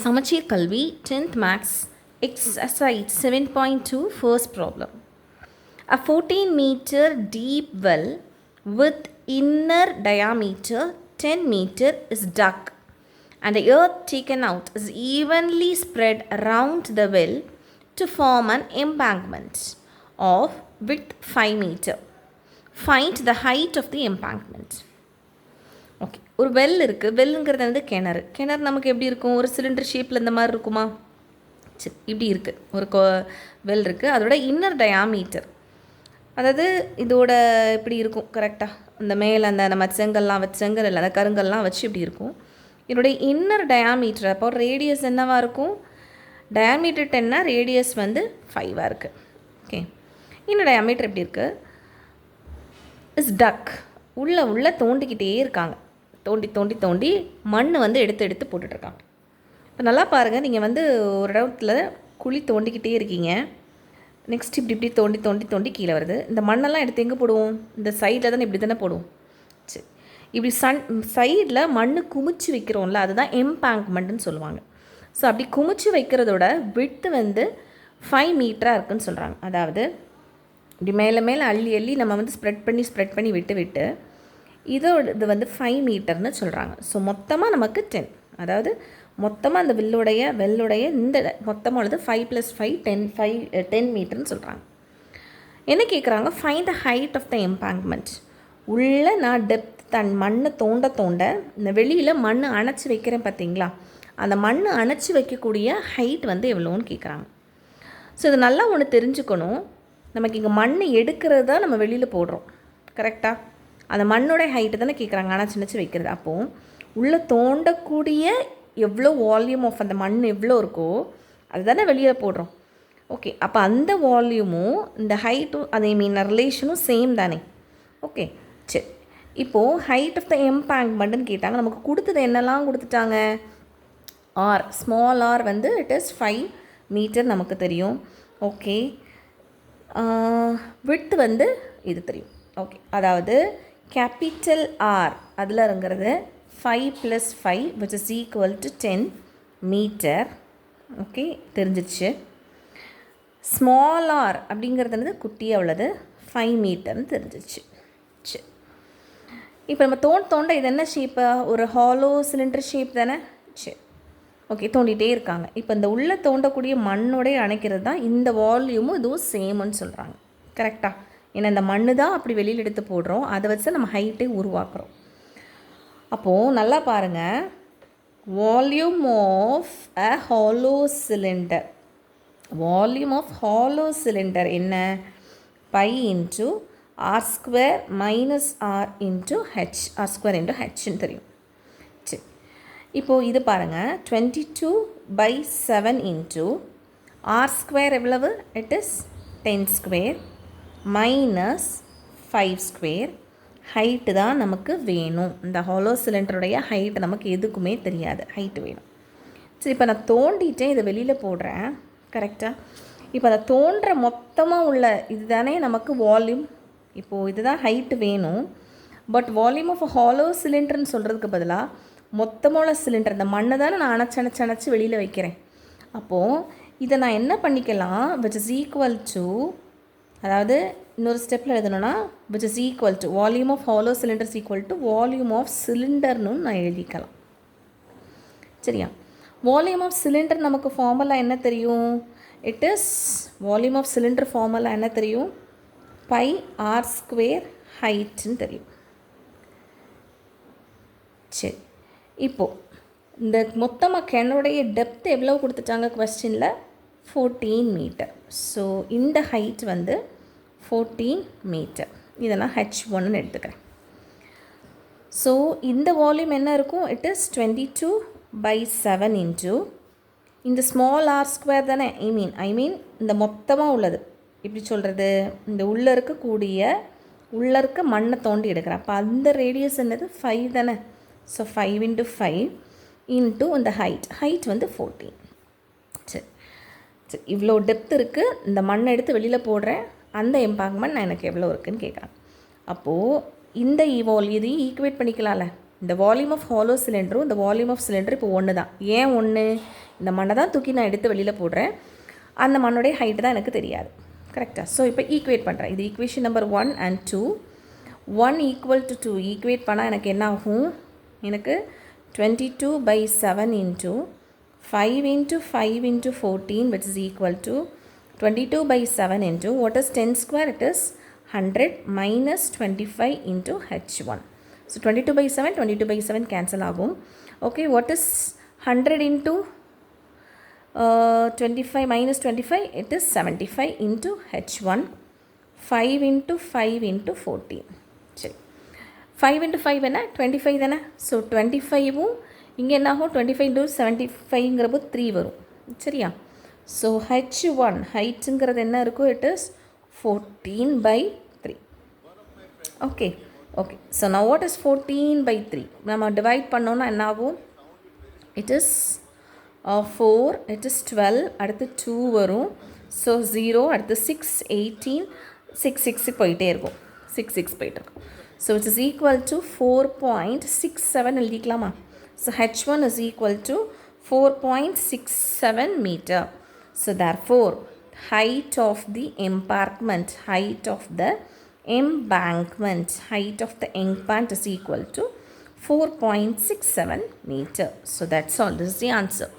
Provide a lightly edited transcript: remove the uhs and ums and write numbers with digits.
சமச்சீர் கல்வி 10th Maths Exercise 7.2 First problem. A 14-meter deep well with inner diameter 10 meter is dug and the earth taken out is evenly spread around the well to form an embankment of width 5 meter. Find the height of the embankment. Okay, ஒரு well இருக்குது. வெல்லுங்கிறது வந்து கிணறு நமக்கு எப்படி இருக்கும்? ஒரு cylinder ஷேப்பில் இந்த மாதிரி இருக்குமா? சரி, இப்படி இருக்குது. ஒரு வெல் இருக்குது. அதோட இன்னர் டயாமீட்டர், அதாவது இதோட இப்படி இருக்கும் கரெக்டாக. அந்த மேலே அந்த நம்ம செங்கல்லாம் வச்சு, செங்கல் இல்லை, அந்த கருங்கல்லாம் வச்சு இப்படி இருக்கும். இதோடைய இன்னர் டயாமீட்டர், அப்போ ரேடியஸ் என்னவாக இருக்கும்? டயாமீட்டர் 10, ரேடியஸ் வந்து 5 இருக்குது. ஓகே, இன்னர் டயாமீட்டர் எப்படி இருக்குது? இஸ் டக், உள்ளே தோண்டிக்கிட்டே இருக்காங்க. தோண்டி மண் வந்து எடுத்து போட்டுட்ருக்காங்க. இப்போ நல்லா பாருங்கள், நீங்கள் வந்து ஒரு இடத்துல குழி தோண்டிக்கிட்டே இருக்கீங்க. நெக்ஸ்ட் இப்படி தோண்டி கீழே வருது. இந்த மண்ணெல்லாம் எடுத்து எங்கே போடுவோம்? இந்த சைடில் தானே, இப்படி தானே போடுவோம். சரி, இப்படி சைடில் மண் குமிச்சு வைக்கிறோம்ல, அதுதான் எம்பேங்க்மெண்ட்டுன்னு சொல்லுவாங்க. ஸோ அப்படி குமிச்சு வைக்கிறதோட விட்த்து வந்து 5 மீட்டராக இருக்குதுன்னு சொல்கிறாங்க. அதாவது இப்படி மேலே அள்ளி நம்ம வந்து ஸ்ப்ரெட் பண்ணி விட்டு இது வந்து 5 மீட்டர்னு சொல்கிறாங்க. ஸோ மொத்தமாக நமக்கு 10, அதாவது மொத்தமாக அந்த வெல்லுடைய இந்த மொத்தமாக உள்ளது 5 + 5 10 மீட்டர்னு சொல்கிறாங்க. என்ன கேட்குறாங்க? Find the height of the embankment. உள்ளே நான் டெப்த் மண்ணை தோண்ட இந்த வெளியில் மண் அணைச்சி வைக்கிறேன் பார்த்தீங்களா, அந்த மண் அணைச்சி வைக்கக்கூடிய ஹைட் வந்து எவ்வளோன்னு கேட்குறாங்க. ஸோ இது நல்லா ஒன்று தெரிஞ்சுக்கணும். நமக்கு இங்கே மண் எடுக்கிறது தான் நம்ம வெளியில் போடுறோம், கரெக்டாக? அந்த மண்ணோட ஹைட்டு தானே கேட்குறாங்க, ஆனால் சின்னச்சு வைக்கிறது. அப்போது உள்ளே தோண்டக்கூடிய எவ்வளோ வால்யூம் ஆஃப் அந்த மண் எவ்வளோ இருக்கோ அது தானே வெளியே போடுறோம். ஓகே, அப்போ அந்த வால்யூமும் இந்த ஹைட்டும் அதே ரிலேஷனும் சேம் தானே. ஓகே, சரி. இப்போது ஹைட் ஆஃப் த எம்பேங்க்மெண்ட்டுன்னு கேட்டாங்க. நமக்கு கொடுத்தது என்னெல்லாம் கொடுத்துட்டாங்க? ஆர், ஸ்மால் ஆர் வந்து இட் இஸ் 5 மீட்டர் நமக்கு தெரியும். ஓகே, விட்த் வந்து இது தெரியும். ஓகே, அதாவது கேபிட்டல் ஆர் அதில் இருங்கிறது 5 + 5 which is equal to 10 metre. Okay, தெரிஞ்சிச்சு. ஸ்மால் ஆர் அப்படிங்கிறது வந்து குட்டியாக உள்ளது 5 மீட்டர்னு தெரிஞ்சிச்சு. சரி, இப்போ நம்ம தோண்ட இது என்ன ஷேப்பு? ஒரு ஹாலோ சிலிண்டர் ஷேப் தானே. சரி, ஓகே, தோண்டிகிட்டே இருக்காங்க. இப்போ இந்த உள்ளே தோண்டக்கூடிய மண்ணோடைய அணைக்கிறது தான் இந்த வால்யூமும் இதுவும் சேம்னு சொல்கிறாங்க, கரெக்டாக? ஏன்னா இந்த மண்ணு தான் அப்படி வெளியில் எடுத்து போடுறோம், அதை வச்சு நம்ம ஹைட்டை உருவாக்குறோம். அப்போது நல்லா பாருங்கள், volume of a hollow cylinder, volume of hollow cylinder என்ன? Pi into r² - r into h, r² into ஹெச்ன்னு தெரியும். சரி, இப்போது இது பாருங்கள், 22/7 இன்ட்டு r² எவ்வளவு? It is 10² -5². ஹைட்டு தான் நமக்கு வேணும். இந்த ஹாலோ சிலிண்டருடைய ஹைட்டு நமக்கு எதுக்குமே தெரியாது, ஹைட்டு வேணும். சரி, இப்போ நான் தோண்டிட்டேன், இதை வெளியில் போடுறேன், கரெக்டாக? இப்போ அதை தோன்ற மொத்தமாக உள்ள இது தானே நமக்கு வால்யூம். இப்போது இதுதான் ஹைட்டு வேணும். பட் வால்யூம் ஆஃப் ஹாலோ சிலிண்டர்னு சொல்கிறதுக்கு பதிலாக மொத்தமாக உள்ள சிலிண்டர், இந்த மண்ணை தானே நான் அணைச்சி வெளியில் வைக்கிறேன். அப்போது இதை நான் என்ன பண்ணிக்கலாம்? which is equal to, அதாவது இன்னொரு ஸ்டெப்பில் எழுதணும்னா which is equal to volume of hollow cylinder is equal to volume of சிலிண்டர்னு நான் எழுதிக்கலாம், சரியா? வால்யூம் ஆஃப் சிலிண்டர் நமக்கு ஃபார்முலா என்ன தெரியும்? It is volume of cylinder formula என்ன தெரியும்? πr² ஹைட்னு தெரியும். சரி, இப்போது இந்த மொத்தமாக கிணறுடைய டெப்த் எவ்வளோ கொடுத்துட்டாங்க கொஸ்டினில்? 14 மீட்டர். ஸோ இந்த ஹைட் வந்து 14 மீட்டர். இதை நான் h1ன்னு எடுத்துக்கிறேன். ஸோ இந்த வால்யூம் என்ன இருக்கும்? இட் இஸ் 22/7 இன்ட்டு இந்த ஸ்மால் r² தானே. ஐ மீன் இந்த மொத்தமாக உள்ளது, எப்படி சொல்கிறது? இந்த உள்ளே இருக்க மண்ணை தோண்டி எடுக்கிறேன். அப்போ அந்த ரேடியஸ் என்னது? 5 தானே. ஸோ 5 × 5 இன்ட்டு இந்த ஹைட் வந்து 14. சரி, இவ்வளோ டெப்த் இருக்குது. இந்த மண்ணை எடுத்து வெளியில் போடுறேன், அந்த எம்பேங்க்மெண்ட் நான் எனக்கு எவ்வளோ இருக்குதுன்னு கேட்குறேன். அப்போது இந்த இதையும் ஈக்குவேட் பண்ணிக்கலாம்ல. இந்த வால்யூம் ஆஃப் ஹாலோ சிலிண்டரும் இந்த வால்யூம் ஆஃப் சிலிண்டர் இப்போ ஒன்று தான். ஏன் ஒன்று? இந்த மண்ணை தான் தூக்கி நான் எடுத்து வெளியில் போடுறேன், அந்த மண்ணோடைய ஹைட்டு தான் எனக்கு தெரியாது. கரெக்டாக? ஸோ இப்போ ஈக்குவேட் பண்ணுறேன். இது equation number 1 and 2. 1 equal to 2 equate பண்ணால் எனக்கு என்ன ஆகும்? எனக்கு 22/7 into 5 into 5 into 14 which is equal to 22/7 into what is 10 square? It is 100 minus 25 into H1. So 22/7 cancel ஆகும். Okay, what is 100 into 25 minus 25? It is 75 into H1. 5 into 5 into 14. சரி, 5 into 5 என்ன? 25 தானே? So 25வும் இங்கே என்ன ஆகும்? 25 into 75ங்கிறப்போ 3 வரும். சரியா? So H1 ஹைட்டுங்கிறது என்ன இருக்கும்? It is 14/3. Okay okay. So நான் வாட் இஸ் 14/3? நம்ம டிவைட் பண்ணோன்னா என்ன ஆகும்? இட் இஸ் 4, இட் இஸ் 12, அடுத்து 2 வரும். ஸோ 0, அடுத்து 6, 18, 6 போயிட்டே இருக்கும். 6 போயிட்டு இருக்கும். So it is equal to 4.67 எழுதிக்கலாமா? So H1 is equal to 4.67 meter. So therefore, height of the embankment is equal to 4.67 meter. So that's all. This is the answer.